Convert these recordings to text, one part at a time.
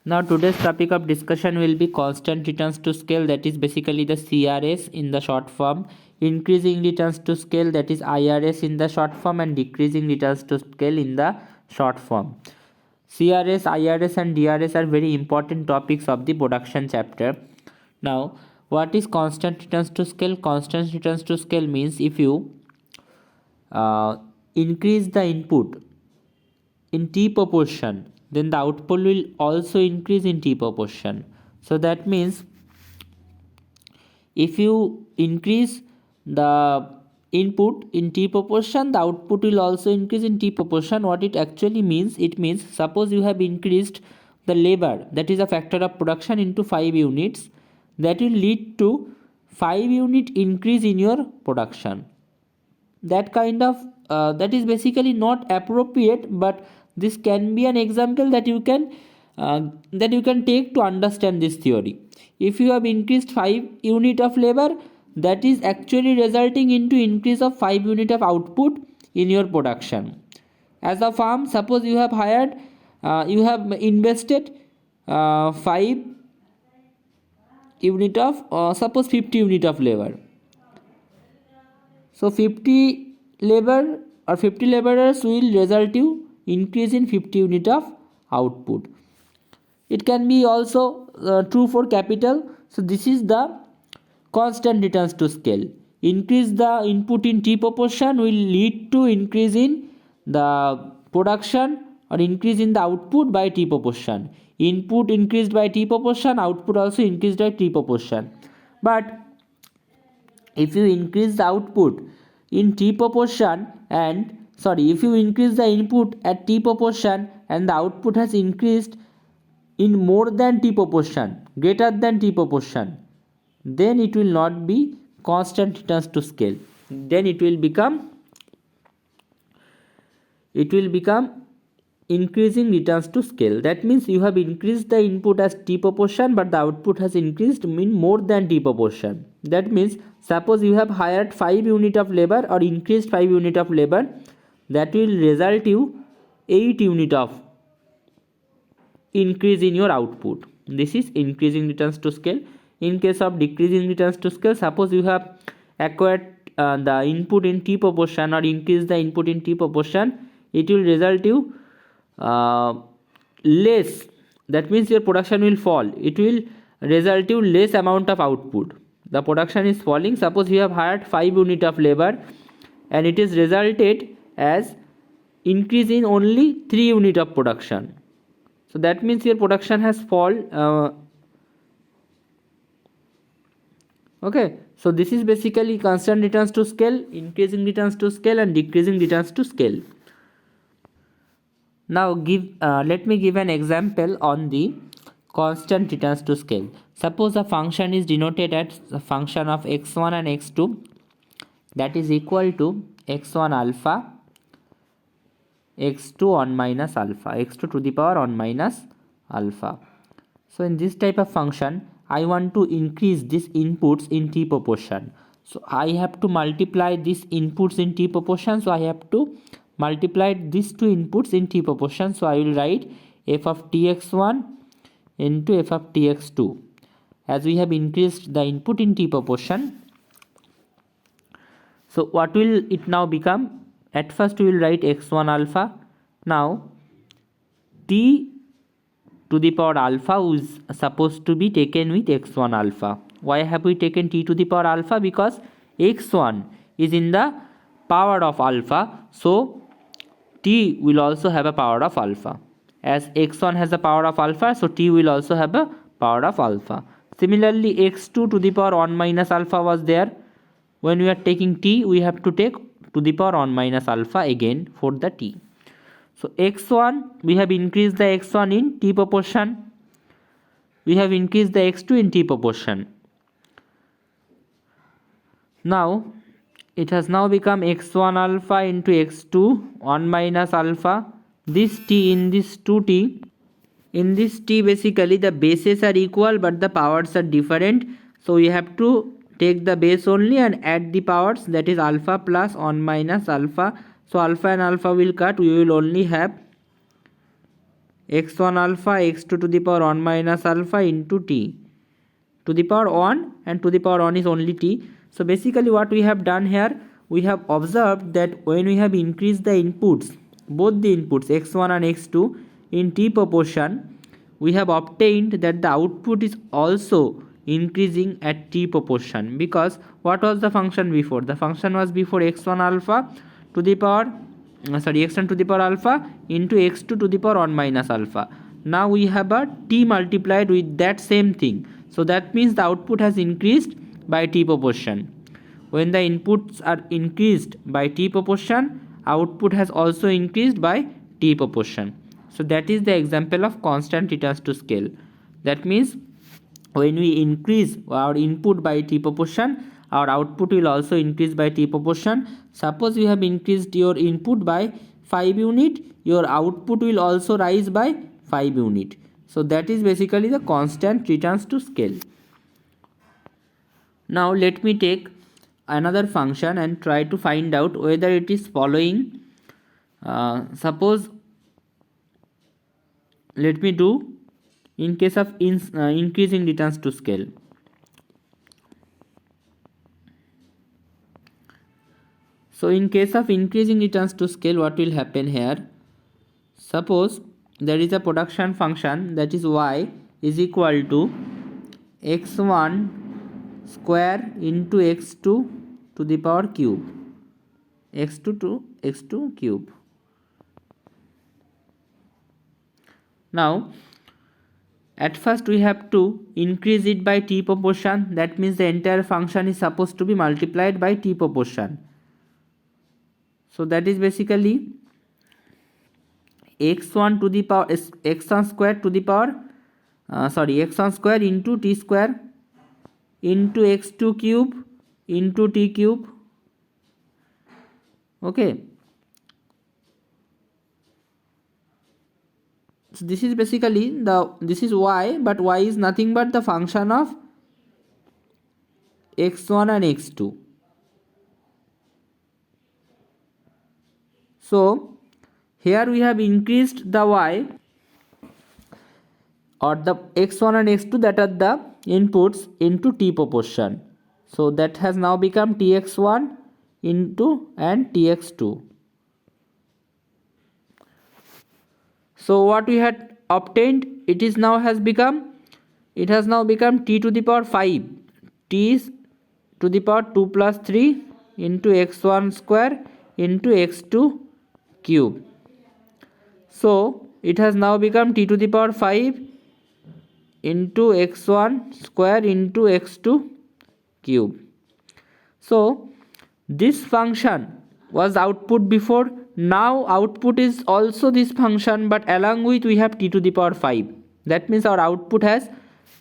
Now today's topic of discussion will be constant returns to scale, that is basically the CRS in the short form, increasing returns to scale, that is IRS in the short form, and decreasing returns to scale in the short form. CRS, IRS and DRS are very important topics of the production chapter. Now what is constant returns to scale? Constant returns to scale means if you increase the input in T proportion, then the output will also increase in T proportion. So that means if you increase the input in T proportion, the output will also increase in T proportion. What it actually means? It means suppose you have increased the labor, that is a factor of production, into 5 units, that will lead to 5 unit increase in your production. That kind of that is basically not appropriate, but this can be an example that you can take to understand this theory. If you have increased 5 unit of labor, that is actually resulting into increase of 5 unit of output in your production. As a farm, suppose you have hired you have invested 5 unit of suppose 50 unit of labor. So 50 labor or 50 laborers will result to increase in 50 unit of output. It can be also true for capital. So this is the constant returns to scale. Increase the input in T proportion will lead to increase in the production or increase in the output by T proportion. Input increased by T proportion, output also increased by T proportion. But if you increase the output in T proportion if you increase the input at T proportion and the output has increased in more than T proportion, greater than T proportion, then it will not be constant returns to scale. Then it will become increasing returns to scale. That means you have increased the input as T proportion, but the output has increased in more than T proportion. That means suppose you have hired 5 unit of labor or increased 5 unit of labor, that will result you 8 unit of increase in your output. This is increasing returns to scale. In case of decreasing returns to scale, suppose you have acquired the input in T proportion or increase the input in T proportion, it will result you less. That means your production will fall. It will result you less amount of output. The production is falling. Suppose you have hired 5 unit of labor and it is resulted as increase in only 3 unit of production. So that means your production has fall. Okay, so this is basically constant returns to scale, increasing returns to scale and decreasing returns to scale. Now let me give an example on the constant returns to scale. Suppose a function is denoted as a function of x1 and x2, that is equal to x1 alpha, x2 1 minus alpha, x2 to the power 1 minus alpha. So in this type of function, I want to increase these inputs in T proportion. So I have to multiply these inputs in T proportion. So I have to multiply these two inputs in T proportion. So I will write f of tx1 into f of tx2. As we have increased the input in T proportion, so what will it now become? At first we will write x1 alpha. Now T to the power alpha is supposed to be taken with x1 alpha. Why have we taken T to the power alpha? Because x1 is in the power of alpha, so T will also have a power of alpha. As x1 has a power of alpha, so T will also have a power of alpha. Similarly, x2 to the power 1 minus alpha was there. When we are taking T, we have to take to the power 1 minus alpha again for the T. So x1, we have increased the x1 in T proportion. We have increased the x2 in T proportion. Now it has now become x1 alpha into x2 1 minus alpha. This T in this 2T. In this T basically the bases are equal but the powers are different. So we have to take the base only and add the powers, that is alpha plus 1 minus alpha. So alpha and alpha will cut. We will only have x1 alpha x2 to the power 1 minus alpha into t to the power 1, and to the power 1 is only t. So basically what we have done here, we have observed that when we have increased the inputs, both the inputs x1 and x2 in t proportion, we have obtained that the output is also increasing at t proportion. Because what was the function before? The function was before x1 alpha to the power x1 to the power alpha into x2 to the power 1 minus alpha. Now we have a t multiplied with that same thing, so that means the output has increased by t proportion. When the inputs are increased by t proportion, output has also increased by t proportion. So that is the example of constant returns to scale. That means when we increase our input by t proportion, our output will also increase by t proportion. Suppose you have increased your input by 5 unit, your output will also rise by 5 unit. So that is basically the constant returns to scale. Now let me take another function and try to find out whether it is following. Suppose let me do in case of increasing returns to scale. So in case of increasing returns to scale, what will happen here? Suppose there is a production function, that is y is equal to x1 square into x2 to the power cube, x2 to x2 cube. Now at first we have to increase it by t proportion. That means the entire function is supposed to be multiplied by t proportion. So that is basically x1 to the power x1 square to the power x1 square into t square into x2 cube into t cube. Okay, so this is basically this is y, but y is nothing but the function of x1 and x2. So here we have increased the y, or the x1 and x2, that are the inputs, into t proportion. So that has now become tx1 into and tx2. So what we had obtained, it has now become t to the power 5, t to the power 2 plus 3 into x1 square into x2 cube. So it has now become t to the power 5 into x1 square into x2 cube. So this function was output before. Now output is also this function, but along with we have t to the power 5. That means our output has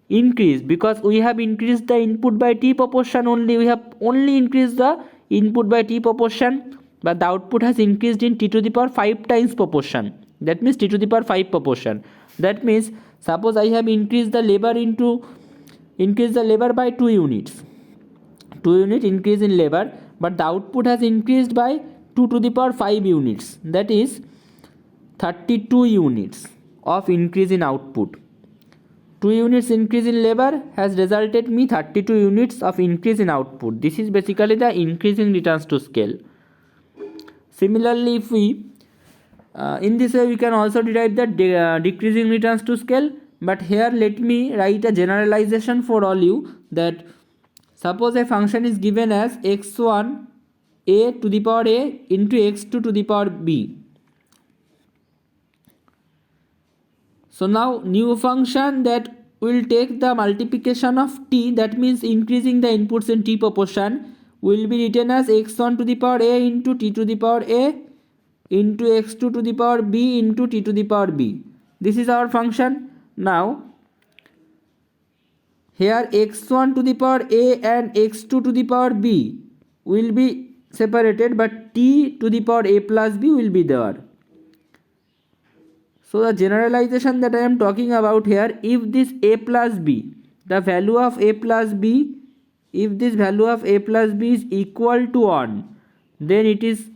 increased, because we have increased the input by t proportion only. We have only increased the input by t proportion, but the output has increased in t to the power 5 times proportion. That means t to the power 5 proportion. That means suppose I have increased the labor by 2 units. 2 unit increase in labor, but the output has increased by 2 to the power 5 units. That is 32 units of increase in output. 2 units increase in labor has resulted me 32 units of increase in output. This is basically the increasing returns to scale. Similarly, if we in this way we can also derive the decreasing returns to scale. But here let me write a generalization for all you, that suppose a function is given as x1 a to the power a into x2 to the power b. So now new function that will take the multiplication of t, that means increasing the inputs in t proportion, will be written as x1 to the power a into t to the power a into x2 to the power b into t to the power b. This is our function. Now here x1 to the power a and x2 to the power b will be separated, but t to the power a plus b will be there. So the generalization that I am talking about here, if this a plus b, the value of a plus b, if this value of a plus b is equal to 1, then it is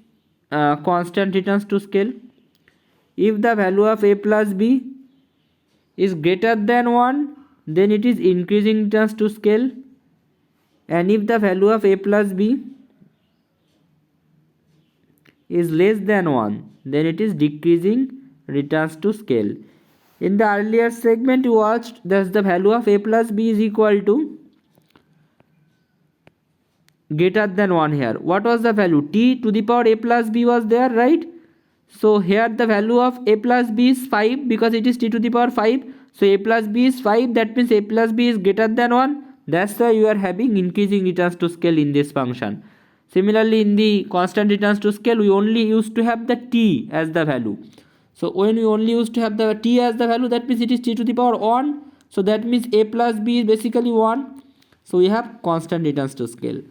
constant returns to scale. If the value of a plus b is greater than 1, then it is increasing returns to scale, and if the value of a plus b is less than 1, then it is decreasing returns to scale. In the earlier segment you watched, thus the value of a plus b is equal to greater than 1 here. What was the value? T to the power a plus b was there, right? So here the value of a plus b is 5 because it is t to the power 5. So a plus b is 5, that means a plus b is greater than 1. That's why you are having increasing returns to scale in this function. Similarly, in the constant returns to scale, we only used to have the t as the value. So when we only used to have the t as the value, that means it is t to the power 1. So that means a plus b is basically 1. So we have constant returns to scale.